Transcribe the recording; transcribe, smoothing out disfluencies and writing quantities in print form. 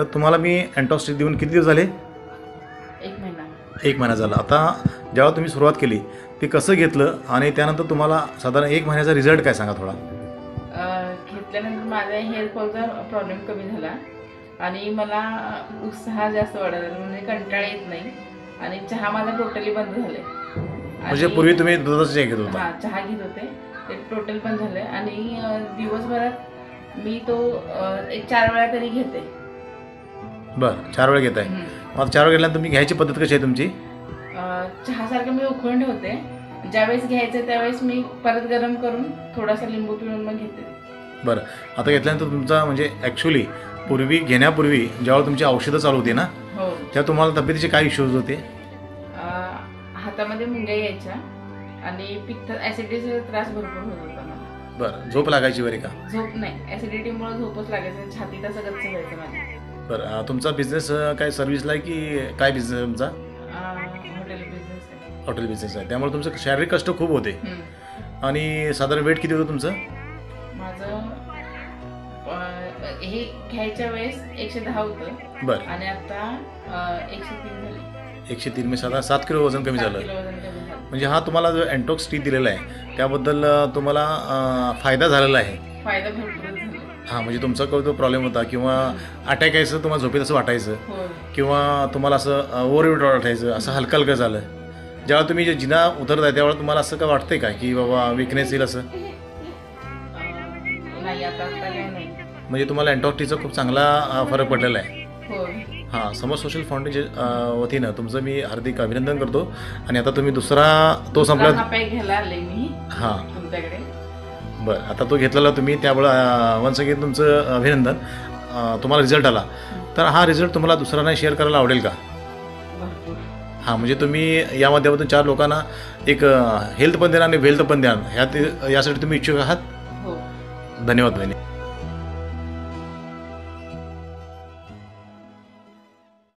तर तुम्हाला मी अँटॉक्स देऊन किती दिवस झाले? 1 महिना. 1 महिना झाला. आता जेव्हा तुम्ही सुरुवात केली ते कसं घेतलं आणि त्यानंतर तुम्हाला साधारण 1 महिन्याचा रिझल्ट काय सांगा थोडा? घेतल्यानंतर माझा हेअर फॉलचा प्रॉब्लेम कमी झाला आणि मला उत्साह जास्त वाढला, म्हणजे कंटाळा येत नाही आणि चहा माझा टोटली बंद झाले. म्हणजे पूर्वी तुम्ही दुधाचं चहा घेत होता? हां, चहा घेत होते ते टोटल बंद झाले आणि दिवसभरात मी तो एक 4 वेळा तरी घेते. बरं, 4 वेळा घेत आहे. मग 4 वेळा घेतल्यानंतर तुम्ही घ्यायची पद्धत कशी आहे तुमची? चहासारखं मी उकळून ठेवते, ज्यावेळेस घ्यायचं त्यावेळेस मी परत गरम करून थोडासा लिंबू पिळून मग घेते. बरं, आता घेतल्यानंतर तुमचा म्हणजे ॲक्च्युली पूर्वी घेण्यापूर्वी जेव्हा तुमची औषधं चालू होती ना, हो, तेव्हा तुम्हाला तब्येतीचे काय इश्यूज होते? हातामध्ये मुंग्या यायच्या आणि पित्त ॲसिडिटीचा त्रास भरपूर होत होता मला. बरं, झोप लागायची बरे का? झोप नाही, ॲसिडिटीमुळे झोपच लागायचं, छातीत असं गच्च व्हायचं माझ्या. बरं, तुमचा बिझनेस काय सर्व्हिसला आहे की काय बिझनेस आहे तुमचा? हॉटेल बिझनेस आहे. हॉटेल बिझनेस आहे, त्यामुळे तुमचं शारीरिक कष्ट खूप होते. आणि साधारण वेट किती होतं तुमचं? माझं हे घ्यायच्या वेळेस 110 होतं. बरं, आणि आता 103 झाले. 103 म्हणजे साधारण 7 किलो वजन कमी 7 झालं. किलो वजन कमी झालं. म्हणजे हा तुम्हाला जो अँटॉक्स टी दिलेला आहे त्याबद्दल तुम्हाला फायदा झालेला आहे. फायदा भरपूरच झाला. हां, म्हणजे तुमचा जो प्रॉब्लेम होता किंवा अटॅक यायचं, तुम्हाला झोपेत असं वाटायचं होय. किंवा तुम्हाला असं ओव्हरवेट वाटायचं, असं हलकं हलकं झालं. जेव्हा तुम्ही जे जिना उतरत आहे त्यावेळेला तुम्हाला असं काय वाटतंय का की बाबा विकनेस येईल असं? नाही, आता काय नाही. म्हणजे तुम्हाला अँटॉक्स टीचा खूप चांगला फरक पडलेला आहे. होय. हां, समर सोशल फाउंडेशन वतीनं तुमचं मी हार्दिक अभिनंदन करतो. आणि आता तुम्ही दुसरा तो संपला. हा पॅक घ्यायला आले मी हां, तुमच्याकडे. बरं, आता तो घेतलेला तुम्ही त्यामुळं वन्स अगेन तुमचं अभिनंदन. तुम्हाला रिझल्ट आला तर हा रिझल्ट तुम्हाला दुसऱ्यांना शेअर करायला आवडेल का? भरपूर. हां, म्हणजे तुम्ही या माध्यमातून 4 लोकांना एक हेल्थ पण द्या आणि वेल्थ पण द्या, यासाठी तुम्ही इच्छुक आहात. हो. धन्यवाद बहिणी.